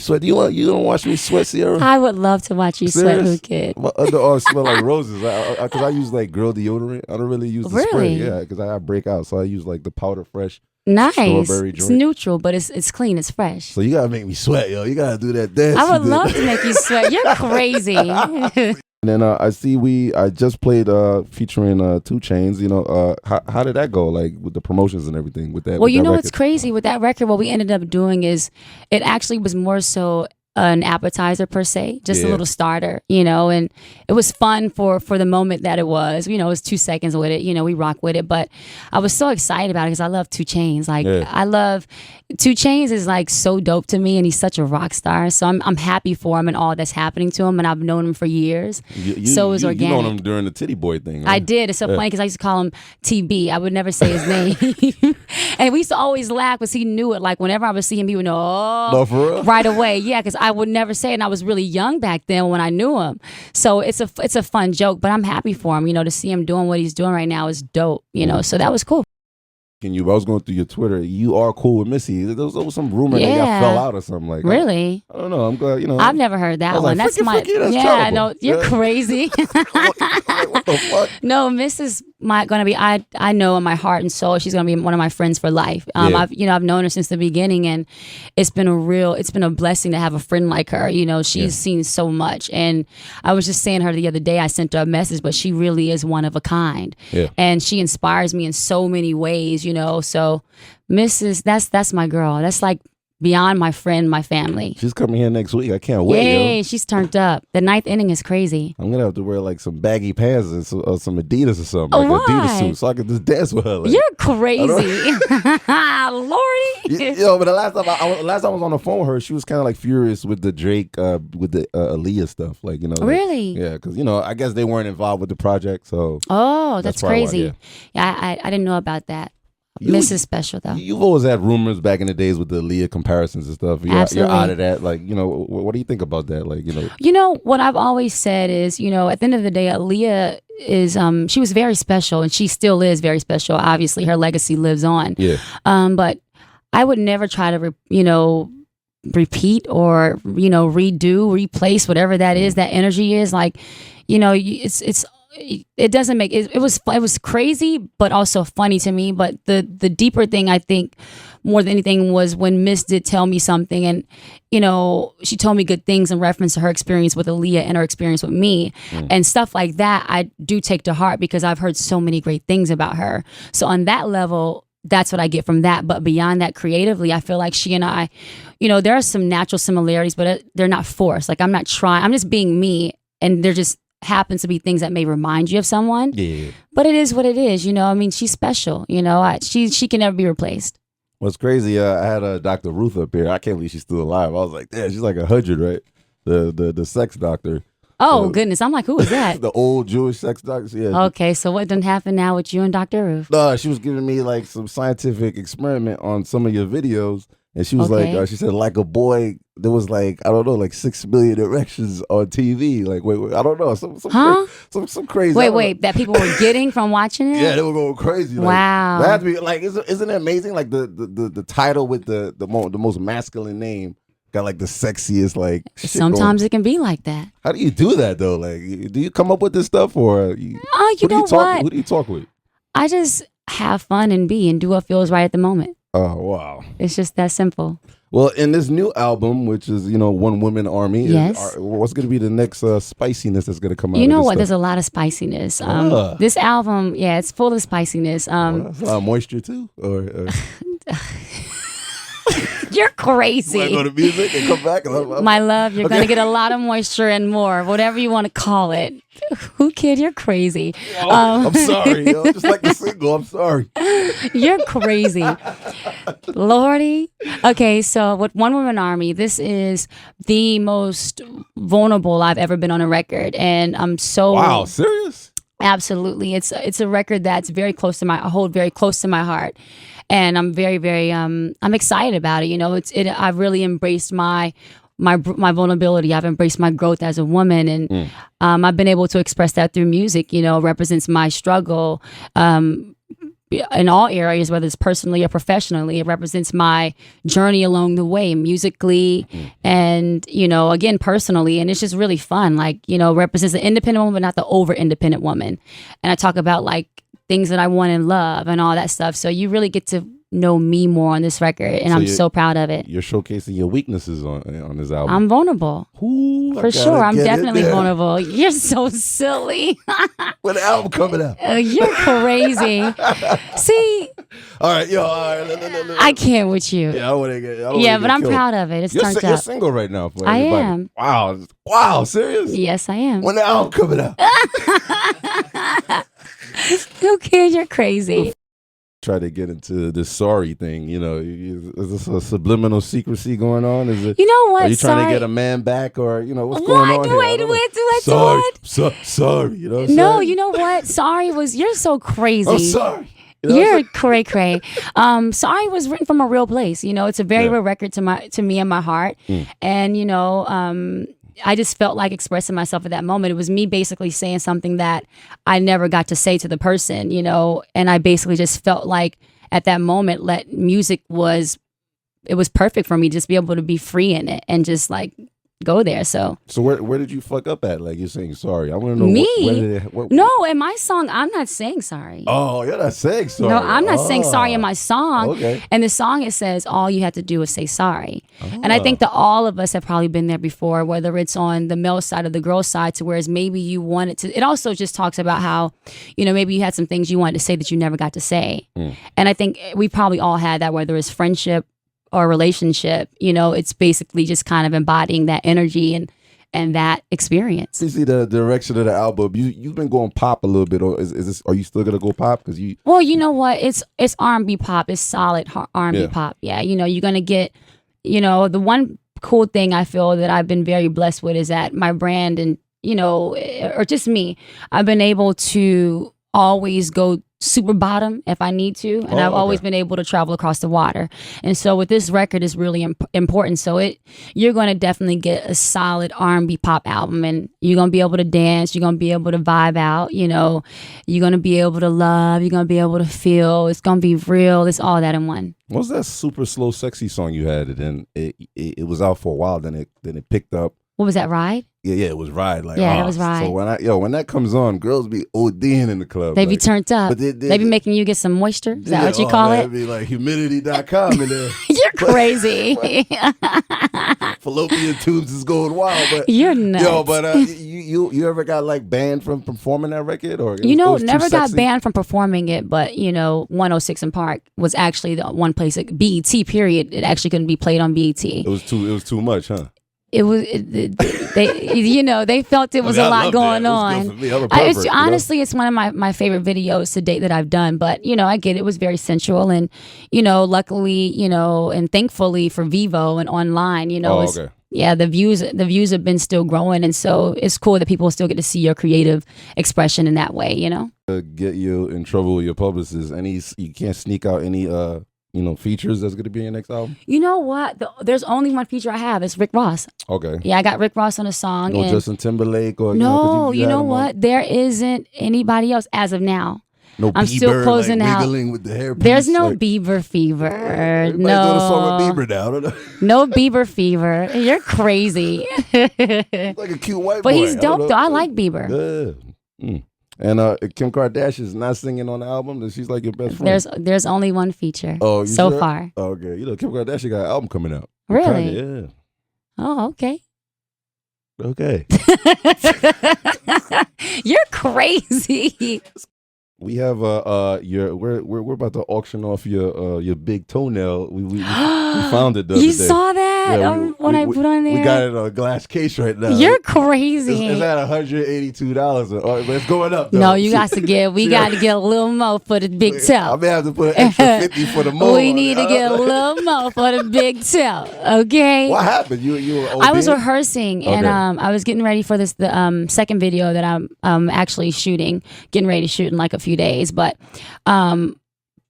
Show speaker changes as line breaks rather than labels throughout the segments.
Sweat. You don't watch me sweat, Ciara?
I would love to watch you sweat, Who Kid.
My underarms smell like roses. Because I use like girl deodorant. I don't really use the spray. Yeah, because I break out, so I use like the powder fresh.
Nice.
Strawberry
it's
joint.
neutral, but it's clean. It's fresh.
So you gotta make me sweat, yo. You gotta do that dance.
I would love to make you sweat. You're crazy.
And then I just played featuring 2 Chainz. You know, how did that go? Like with the promotions and everything with that.
Well, you know
record?
what's crazy with that record? What we ended up doing is it actually was more so an appetizer per se, just a little starter, you know, and it was fun for the moment that it was. You know, it was 2 seconds with it, you know, we rock with it, but I was so excited about it because I love 2 Chainz. Like I love 2 Chainz is like so dope to me, and he's such a rock star. So I'm happy for him and all that's happening to him, and I've known him for years. So it was organic.
You known him during the Titty Boy thing. Right?
I did. It's so funny because I used to call him TB. I would never say his name, and we used to always laugh because he knew it. Like whenever I would see him, he would know. Oh,
no, for real?
Right away. Yeah, because I would never say it, and I was really young back then when I knew him. So it's a fun joke, but I'm happy for him. You know, to see him doing what he's doing right now is dope. You know, so that was cool.
I was going through your Twitter. You are cool with Missy. There was some rumor that y'all fell out or something like that.
Really?
I don't know. I'm glad, you know.
I've never heard that one.
Like,
that's my
that's
yeah. No, you're crazy.
What the fuck?
No, Miss is gonna be. I know in my heart and soul she's gonna be one of my friends for life. I've known her since the beginning, and it's been a blessing to have a friend like her. You know, she's seen so much, and I was just saying to her the other day. I sent her a message, but she really is one of a kind, and she inspires me in so many ways. You know, so Mrs. That's my girl. That's like beyond my friend, my family.
She's coming here next week. I can't wait.
Yay,
yo.
She's turned up. The 9th inning is crazy.
I'm gonna have to wear like some baggy pants and some Adidas or something, like
Why?
Adidas suit, so I can just dance with her. Like,
you're crazy, Lordy.
Yo, but the last time I was on the phone with her, she was kind of like furious with the Drake, with the Aaliyah stuff, like, you know.
Really?
Yeah, because, you know, I guess they weren't involved with the project, so.
Oh, that's crazy.
Why,
yeah, I didn't know about that. Miss is special though.
You've always had rumors back in the days with the Aaliyah comparisons and stuff. You're out of that. Like, you know, what do you think about that? Like, you know.
You know, what I've always said is, you know, at the end of the day, Aaliyah is, she was very special, and she still is very special. Obviously, her legacy lives on. Yeah. But I would never try to, repeat or, replace whatever that is, that energy is. Like, you know, it doesn't make it was crazy, but also funny to me. But the deeper thing, I think, more than anything, was when Miss did tell me something, and, you know, she told me good things in reference to her experience with Aaliyah and her experience with me, and stuff like that. I do take to heart because I've heard so many great things about her. So on that level, that's what I get from that. But beyond that, creatively, I feel like she and I, you know, there are some natural similarities, but they're not forced. Like, I'm not trying. I'm just being me, and they're just happens to be things that may remind you of someone. Yeah. But it is what it is, you know. I mean, she's special, you know. She can never be replaced.
What's crazy, I had Dr. Ruth up here. I can't believe she's still alive. I was like, damn, she's like 100, right? The sex doctor.
Oh, goodness. I'm like, who is that?
The old Jewish sex doctor. Yeah.
Okay, so what done happen now with you and Dr. Ruth?
No, she was giving me like some scientific experiment on some of your videos. And she was like, she said, like a boy, there was like, I don't know, like 6 million erections on TV. Like, wait, I don't know. Some crazy.
Wait, that people were getting from watching it?
Yeah, they were going crazy. Like,
wow.
That had to be, like, isn't it amazing? Like the title with the most masculine name got like the sexiest, like, shit
sometimes
going.
It can be like that.
How do you do that though? Like, do you come up with this stuff, or
what? Who do
you talk with?
I just have fun and do what feels right at the moment.
Oh, wow.
It's just that simple.
Well, in this new album, which is, you know, One Woman Army, what's going to be the next spiciness that's going to come out?
You know what?
Stuff?
There's a lot of spiciness. This album, it's full of spiciness.
That's a lot of moisture too? Or
You're crazy.
You want to go to music and come back?
My love, you're going to get a lot of moisture and more, whatever you want to call it. Who, kid? You're crazy.
I'm sorry. Yo. Just like the single, I'm sorry.
You're crazy. Lordy. Okay, so with One Woman Army, this is the most vulnerable I've ever been on a record. And I'm so...
Wow, serious?
Absolutely. It's a record that's very close to I hold very close to my heart. And I'm very, very, I'm excited about it. You know, I've really embraced my vulnerability. I've embraced my growth as a woman, and I've been able to express that through music. You know, represents my struggle, in all areas, whether it's personally or professionally. It represents my journey along the way, musically and, again, personally. And it's just really fun. Like, represents the independent woman, but not the over independent woman. And I talk about like things that I want in love and all that stuff. So you really get to know me more on this record, and I'm so proud of it.
You're showcasing your weaknesses on this album.
I'm vulnerable.
Ooh,
for sure. I'm definitely vulnerable. You're so silly.
When the album coming out?
You're crazy. See?
All right, all right.
I can't with you.
Yeah,
but I'm proud of it. It's turned out.
You're single right now. For
I
everybody.
am.
Wow, serious?
Yes, I am.
When the album coming out?
Okay, you're crazy.
Try to get into this sorry thing, is this a subliminal secrecy going on? Is it?
You know what?
Are you trying to get a man back, or what's going on here?
Wait.
Sorry.
No, you know what? Sorry you're so crazy.
I'm sorry.
You're cray cray. Sorry was written from a real place. It's a very real record to me and my heart, and I just felt like expressing myself at that moment. It was me basically saying something that I never got to say to the person, and I basically just felt like at that moment, music was perfect for me, just be able to be free in it and just like go there. So
where did you fuck up at? Like, you're saying sorry. I want to know.
Me? No, in my song, I'm not saying sorry.
Oh, you're not saying sorry.
No, I'm not saying sorry in my song.
Okay.
And the song, it says all you have to do is say sorry. And I think that all of us have probably been there before, whether it's on the male side or the girl side, to whereas maybe you wanted to. It also just talks about how, maybe you had some things you wanted to say that you never got to say. And I think we probably all had that, whether it's friendship or relationship. It's basically just kind of embodying that energy and that experience.
You see the direction of the album. You've been going pop a little bit, or is this? Are you still gonna go pop? Because you.
Well, you know what? It's R&B pop. It's solid R&B pop. Yeah, you're gonna get. The one cool thing I feel that I've been very blessed with is that my brand and or just me, I've been able to always go super bottom if I need to, and I've always been able to travel across the water. And so with this record is really important. So you're going to definitely get a solid R&B pop album, and you're going to be able to dance, you're going to be able to vibe out, you're going to be able to love, you're going to be able to feel. It's going to be real. It's all that in one.
What's that super slow sexy song you had, and it was out for a while, then it picked up?
What was that, Ride?
Yeah, it was Ride. Like,
yeah, it was Ride.
So when that comes on, girls be ODing in the club.
They be turned up. But they be making you get some moisture. Is that what you call it?
It'd be like humidity.com in there.
You're crazy.
Fallopian tubes is going wild. But
you're nuts.
But you ever got like banned from performing that record? Or
never got banned from performing it, but 106 in Park was actually the one place, like BET period, it actually couldn't be played on BET.
It was too much, huh?
They felt it was a lot going on. Honestly, it's one of my favorite videos to date that I've done. But I get it was very sensual, and luckily, and thankfully for Vivo and online, the views have been still growing, and so it's cool that people still get to see your creative expression in that way.
Get you in trouble with your publicist. You can't sneak out any features that's going to be in your next album?
You know what? There's only one feature I have. It's Rick Ross.
Okay.
Yeah, I got Rick Ross on a song.
No Justin Timberlake or
no. You know what? There isn't anybody else as of now.
No
I'm
Bieber,
still closing out.
With the hairpiece,
there's no Bieber fever.
Everybody's doing a song with Bieber now. I don't know.
No Bieber fever. You're crazy.
Like a cute white boy.
But he's dope though. I like Bieber.
Yeah. And Kim Kardashian's not singing on the album. She's like your best friend.
There's only one feature.
Oh,
so
sure?
far.
Okay, Kim Kardashian got an album coming out.
Really?
Yeah.
Oh, okay.
Okay.
You're crazy.
We have we're about to auction off your big toenail. We found it the other day.
You saw that? Yeah, when I put on there?
We got it on a glass case right now.
You're crazy.
It's at $182. But it's going up though.
No, we got to get a little more for the big toe.
I may have to put an extra 50 for the mo.
We need to get a little more for the big toe. Okay.
What happened? You were ODing?
I was rehearsing, and I was getting ready for the second video that I'm actually shooting, getting ready to shoot in like a few days. But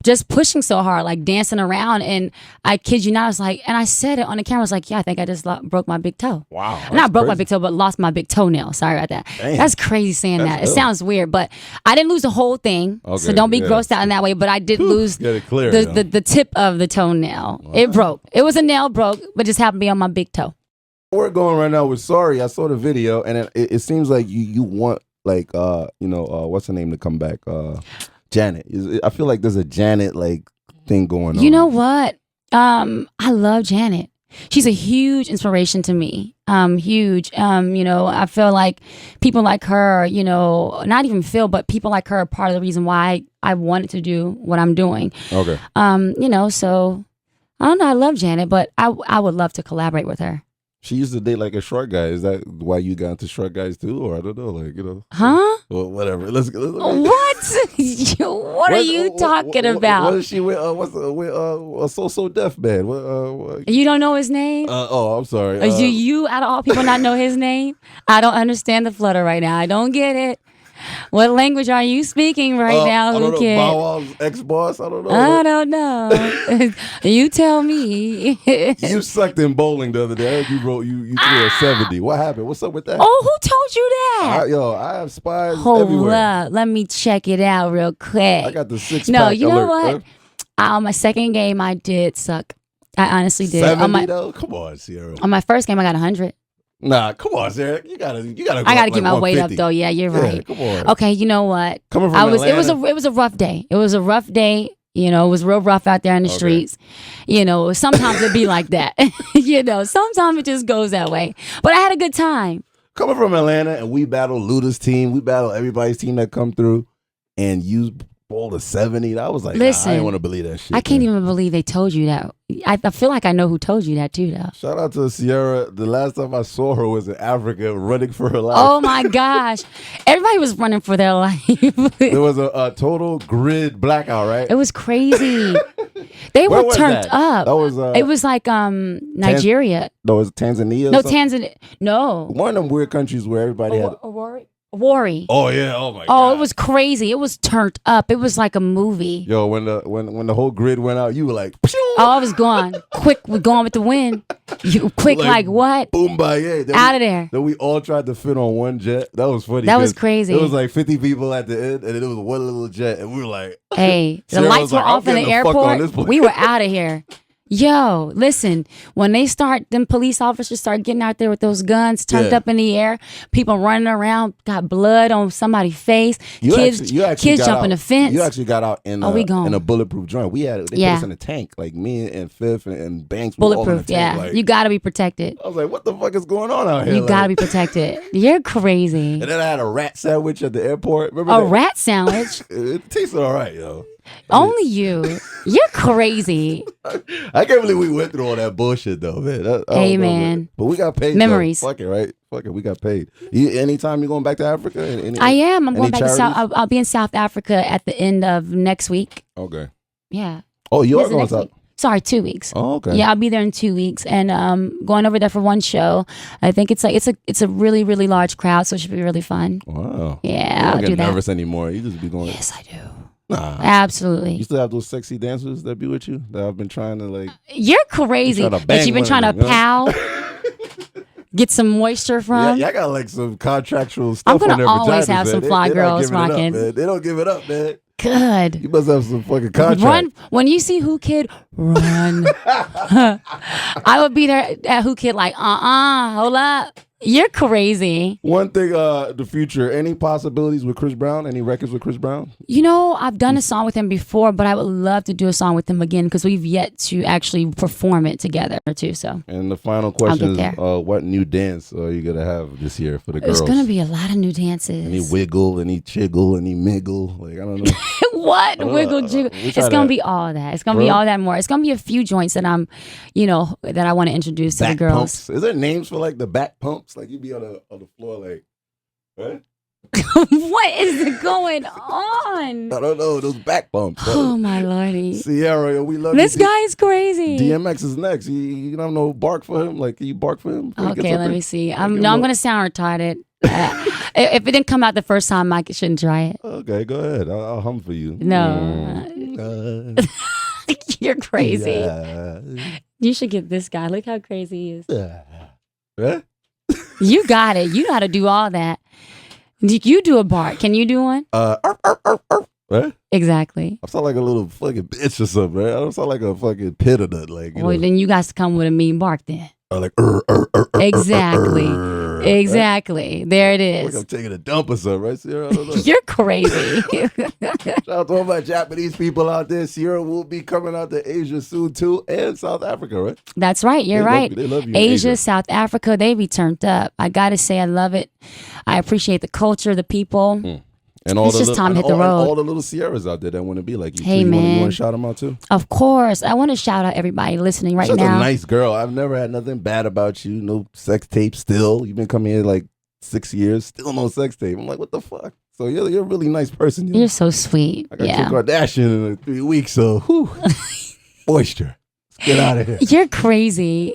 just pushing so hard, like dancing around. And I kid you not, I was like, and I said it on the camera, I was like, yeah, I think I just broke my big toe.
Wow.
Not broke my big toe, but lost my big toenail. Sorry about that.
Damn.
That's crazy saying that. It sounds weird, but I didn't lose the whole thing. Okay, so don't be grossed out in that way. But I did lose the tip of the toenail. Wow. It broke. It was a nail broke, but just happened to be on my big toe.
We're going right now with Sorry. I saw the video, and it seems like you want like what's her name to come back? Janet. I feel like there's a Janet like thing going on.
You know what? I love Janet. She's a huge inspiration to me. Huge. I feel like people like her, not even Phil, but people like her are part of the reason why I wanted to do what I'm doing.
Okay.
So I don't know. I love Janet, but I would love to collaborate with her.
She used to date like a short guy. Is that why you got into short guys too? Or I don't know,
Huh?
Well, whatever. Let's
What? What are you talking about?
What is she with? With So Deaf Man?
You don't know his name?
I'm sorry.
Do you, out of all people, not know his name? I don't understand the flutter right now. I don't get it. What language are you speaking right now,
I don't know.
kid?
Bow Wow's ex-boss? I don't know.
I don't know. You tell me.
You sucked in bowling the other day. You threw a 70. What happened? What's up with that?
Oh, who told you that?
I have spies
Hold
everywhere.
up. Let me check it out real quick.
I got the 6-pack
No, you know
alert.
what? On my second game, I did suck. I honestly did.
70 though? Come on, Sierra.
On my first game, I got 100.
Nah, come on, Sarah. You gotta.
I gotta get my weight up though. Yeah, you're right.
Come on.
Okay, you know what?
Coming from Atlanta.
It was a rough day. It was a rough day. It was real rough out there in the streets. Sometimes it'd be like that. Sometimes it just goes that way. But I had a good time.
Coming from Atlanta, and we battle Luda's team. We battle everybody's team that come through, and you bowled a 70. I was like,
listen,
I didn't want to believe that shit.
I can't even believe they told you that. I feel like I know who told you that too, though.
Shout out to Sierra. The last time I saw her was in Africa, running for her life.
Oh my gosh, everybody was running for their life.
There was a total grid blackout, right?
It was crazy. They were turned up.
That was
it was like Nigeria.
No, it was Tanzania.
No, Tanzania. No.
One of them weird countries where everybody had.
Worry.
Oh yeah! Oh my god!
Oh, it was crazy. It was turned up. It was like a movie.
Yo, when the whole grid went out, you were like, Pshoo!
Oh, I was gone. Quick, we're going with the wind. You quick like what?
Boom by
out of there.
Then we all tried to fit on one jet. That was funny.
That was crazy.
It was like 50 people at the end, and it was one little jet, and we were like,
hey, the lights were off in the airport. We were out of here. Yo, listen, when them police officers start getting out there with those guns turned up in the air, people running around, got blood on somebody's face, kids jumping the fence.
You actually got out in a bulletproof joint. They put us in a tank, like me and Fifth and Banks.
Bulletproof,
like,
you got to be protected.
I was like, what the fuck is going on out here?
You got to be protected. You're crazy.
And then I had a rat sandwich at the airport. Remember
a rat sandwich?
It tasted all right, yo.
Only you. You're crazy.
I can't believe we went through all that bullshit though, man.
Hey, man.
But we got paid.
Memories.
Though. Fuck it, right? Fuck it, we got paid. Anytime you're going back to Africa?
I am. I'm going back to South. I'll be in South Africa at the end of next week.
Okay.
Yeah.
Oh, you are going South?
Sorry, 2 weeks.
Oh, okay.
Yeah, I'll be there in 2 weeks, and going over there for one show. I think it's a really, really large crowd, so it should be really fun.
Wow.
Yeah,
I'll do that. You don't get nervous anymore. You just be going.
Yes, I do.
Nah.
Absolutely.
You still have those sexy dancers that be with you that I've been trying to like.
You're crazy. That you've been trying to pal. Get some moisture from.
Yeah, I got like some contractual stuff.
I'm gonna
on their
always
vaginas,
have some
man.
fly girls rocking.
They don't give it up, man.
Good.
You must have some fucking contract.
Run when you see Who Kid. Run. I would be there at Who Kid like hold up. You're crazy.
One thing, the future, any possibilities with Chris Brown? Any records with Chris Brown?
I've done a song with him before, but I would love to do a song with him again because we've yet to actually perform it together too. So.
And the final question is, what new dance are you going to have this year for the girls?
There's going to be a lot of new dances.
Any wiggle, any chiggle, any miggle? Like, I don't know.
What? Wiggle, jiggle. It's going to be all that. It's going to be all that more. It's going to be a few joints that that I want to introduce to the girls.
Pumps. Is there names for like the back pumps? Like you be on the floor like, what?
What is going on?
I don't know. Those back bumps.
Oh my lordy.
Sierra, we love
this guy is crazy.
DMX is next. You don't know bark for him? Like, can you bark for him?
Okay, let me see. I'm going to sound retarded. If it didn't come out the first time, I shouldn't try it.
Okay, go ahead. I'll hum for you.
No. You're crazy.
Yeah.
You should get this guy. Look how crazy he is.
Huh?
You got it. You know how to do all that. You do a bark. Can you do one?
Right?
Exactly.
I sound like a little fucking bitch or something, right? I don't sound like a fucking pit or nothing. Like,
well, then you guys come with a mean bark then.
Like,
exactly. Exactly.
Right?
There it is.
Like I'm taking a dump or something, right, Sierra? I don't know.
You're crazy.
Shout out to all my Japanese people out there. Sierra will be coming out to Asia soon too, and South Africa, right?
That's right. You're right.
They love you.
Asia, South Africa, they be turned up. I gotta say, I love it. I appreciate the culture, the people.
And all
it's just time to hit the road.
All the little Sierras out there that want to be like you.
Hey,
so
man.
You want to shout them out too?
Of course. I want to shout out everybody listening right
She's
now.
a nice girl. I've never had nothing bad about you. No sex tape still. You've been coming here like 6 years. Still no sex tape. I'm like, what the fuck? So you're a really nice person.
You're so sweet.
I got Kim Kardashian in 3 weeks, so moisture. Let's get out of here.
You're crazy.